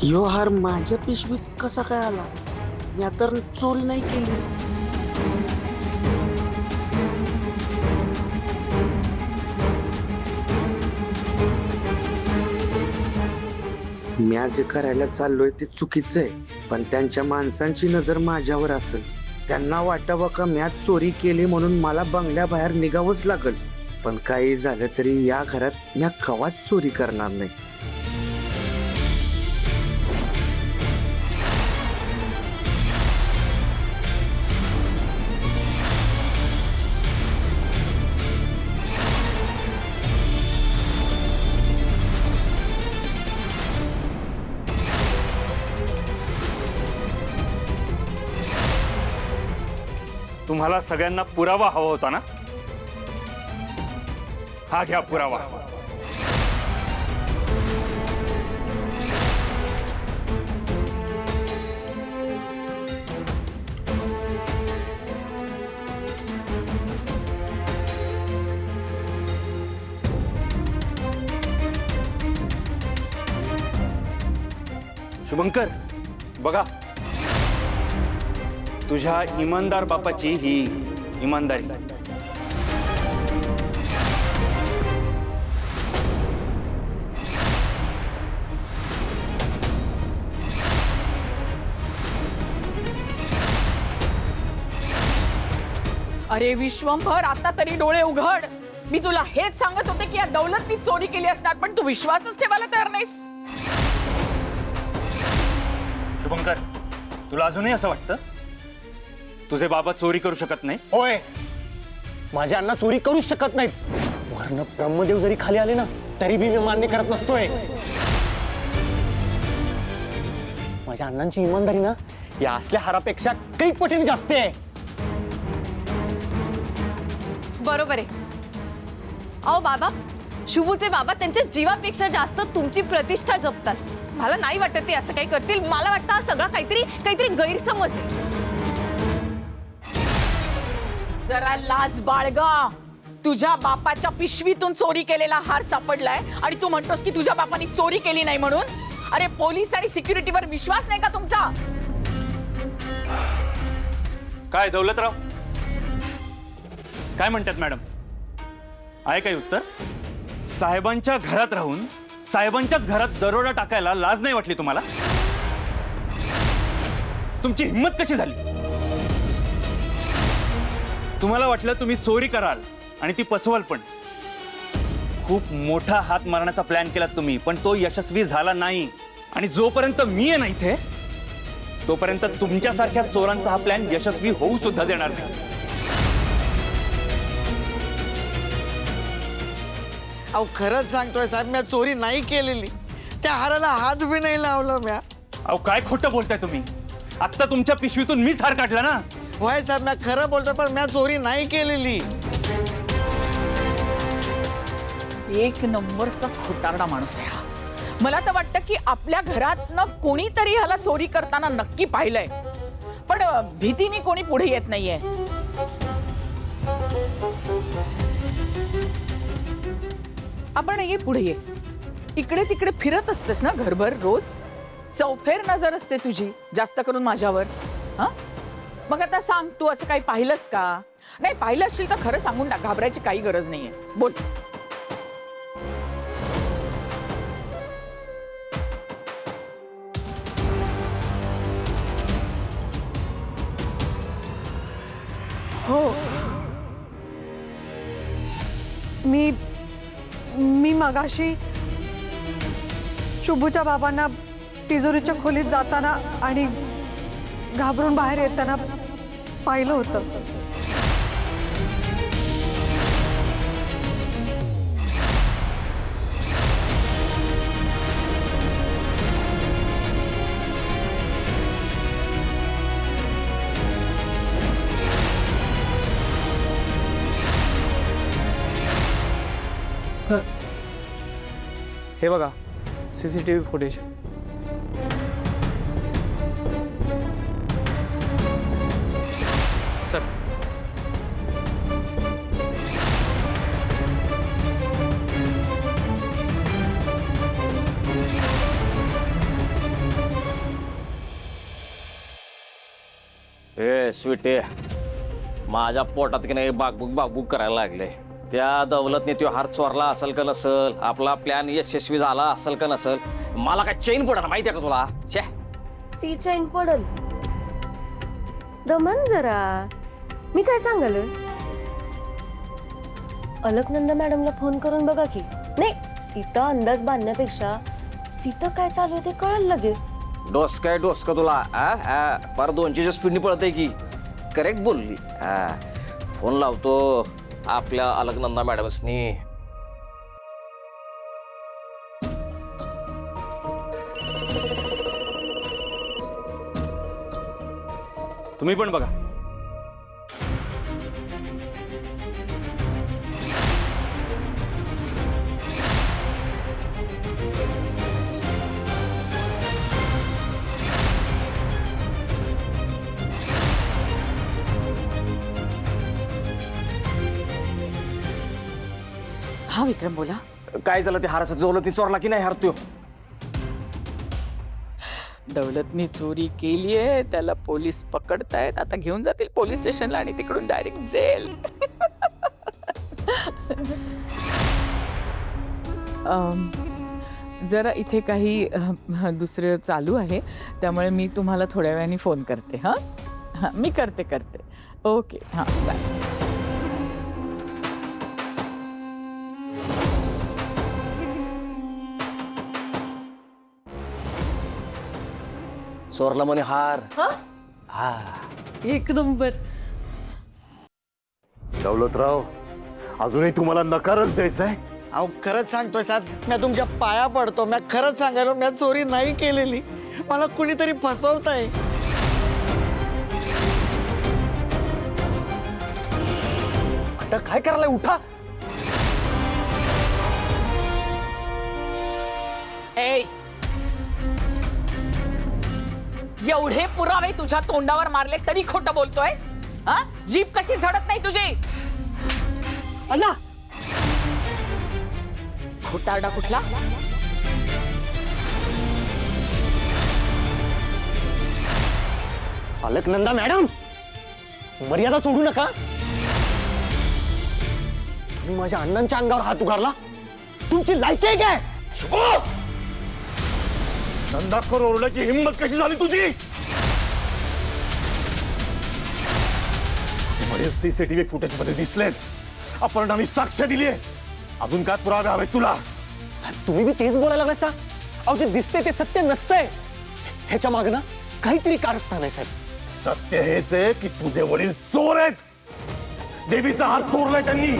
यो हार माझ्या पिशवीत कसा काय आला? मी तर चोरी नाही केली. मी जे करायला चाललोय ते चुकीचं आहे, पण त्यांच्या माणसांची नजर माझ्यावर असेल. त्यांना वाटावं का मी चोरी केली म्हणून मला बंगल्याबाहेर निघावंच लागल. पण काही झालं तरी या घरात मी कवाच चोरी करणार नाही. तुम्हाला सगळ्यांना पुरावा हवा होता ना? हा घ्या पुरावा. शुभंकर बघा, तुझ्या इमानदार बापाची ही इमानदारी. अरे विश्वंभर, आता तरी डोळे उघड. मी तुला हेच सांगत होते की या दौलतनी चोरी केली असणार, पण तू विश्वासच ठेवायला तयार नाहीस. शुभंकर, तुला अजूनही असं वाटतं तुझे बाबा चोरी करू शकत नाही? होय, माझे अण्णा चोरी करूच शकत नाहीत. वर्ण ब्रह्मदेव जरी खाली आले ना तरी बी मी मान्य करत नसतोय. माझ्या अण्णांची इमानदारी ना या असल्या हारापेक्षा काही पटीने जास्त आहे. बरोबर आहे. अहो बाबा, शुभूचे बाबा त्यांच्या जीवापेक्षा जास्त तुमची प्रतिष्ठा जपतात. मला नाही वाटत ते असं काही करतील. मला वाटतं हा सगळा काहीतरी गैरसमज आहे. जरा लाज बाळगा. तुझ्या बापाच्या पिशवीतून चोरी केलेला हार सापडलाय आणि तू म्हणतोस की तुझ्या बापाने चोरी केली नाही म्हणून. अरे पोलीस आणि सिक्युरिटीवर विश्वास नाही का तुमचा? काय दौलतराव, काय म्हणतात मॅडम? आहे काही उत्तर? साहेबांच्या घरात राहून साहेबांच्याच घरात दरोडा टाकायला लाज नाही वाटली तुम्हाला? तुमची हिंमत कशी झाली? तुम्हाला वाटलं तुम्ही चोरी कराल आणि ती पचवाल, पण खूप मोठा हात मारण्याचा प्लॅन केला तुम्ही, पण तो यशस्वी झाला नाही. आणि जोपर्यंत मी आहे ना इथे, तोपर्यंत तुमच्यासारख्या चोरांचा हा प्लॅन यशस्वी होऊ सुद्धा देणार नाही. अहो खरंच सांगतोय साहेब, मी चोरी नाही केलेली. त्या हाराला हात बी नाही लावला म्या. अहो काय खोटं बोलताय तुम्ही? आता तुमच्या पिशवीतून मीच हार काढला ना. होय साहेब, मी खरं बोलतोय, पण मी चोरी नाही केलेली. एक नंबरचा खोटारडा माणूस आहे हा. मला तर वाटतं की आपल्या घरात कोणीतरी ह्याला चोरी करताना नक्की पाहिलंय, पण भीतीने कोणी पुढे येत नाहीये. आपण ये पुढे ये. इकडे तिकडे फिरत असतेस ना घरभर रोज. चौफेर नजर असते तुझी जास्त करून माझ्यावर. हा, मग आता सांग, तू असं काही पाहिलंस का? नाही पाहिलं असशील तर खरं सांगून टाक, घाबरायची काही गरज नाहीये. बोल. हो, मी मगाशी शुभूच्या बाबांना तिजोरीच्या खोलीत जाताना आणि घाबरून बाहेर येताना पाहिलं होतं. सर, हे बघा CCTV फुटेज. सर, ए स्वीटे, माझ्या पोटात की नाही बागबुक करायला लागले. त्या दौलतने तो हार चोरला असेल का नसल, आपला प्लॅन यशस्वी झाला असेल का नसल, मला काय चैन पडा माहितीये का तुला? छे, ती चैन पडल. दमन जरा, मी काय सांगाल? अलकनंदा मॅडमला फोन करून बघा की. नाही, तिथं अंदाज बांधण्यापेक्षा तिथं काय चालू आहे ते कळलं लगेच. डोसका तुला पर 200च्या स्पीडनी पळतय की. करेक्ट बोलली. फोन लावतो आपल्या अलकनंदा मॅडम्सनी. तुम्ही पण बघा. हा विक्रम बोला. काय झालं ते हाराचं? दौलतनी चोरला की नाही हार त्यो? दौलतनी चोरी केलीये, त्याला पोलीस पकडतायत. आता घेऊन जातील पोलीस स्टेशनला आणि तिकडून डायरेक्ट जेल. जरा इथे काही दुसरं चालू आहे, त्यामुळे मी तुम्हाला थोड्या वेळाने फोन करते. हां, मी करते. ओके, हां, बाय. चोरला म्हणे हार. एक नंबर. दौलतराव, अजूनही तुम्हाला नकारच द्यायचा आहे? अहो खरंच सांगतोय साहेब, मी तुमच्या पाया पडतो. मी खरंच सांगायला मी चोरी नाही केलेली. मला कुणीतरी फसवतंय. आता काय करायला? उठा. ए, एवढे पुरावे तुझ्या तोंडावर मारले तरी खोटं बोलतोयस? हा, जीभ कशी झडत नाही तुझी? अला, खोटारडा कुठला? अलकनंदा मॅडम, मर्यादा सोडू नका. तुम्ही माझ्या अण्णांच्या अंगावर हात उगारला. तुमची लायकी आहे काय? नंदाखोर ओरडायची हिंमत कशी झाली तुझी? सीसीटीव्ही फुटेज मध्ये दिसलेत. आपण आम्ही साक्ष दिली. अजून काय पुरावे हवेत तुला? साहेब, तुम्ही बी तेच बोलायला लागलाय. अहो, जे दिसते ते सत्य नसतंय. ह्याच्या मागे ना काहीतरी कारस्थान आहे साहेब. सत्य हेच आहे की तुझे वडील चोर आहेत. देवीचा हात चोरलाय त्यांनी.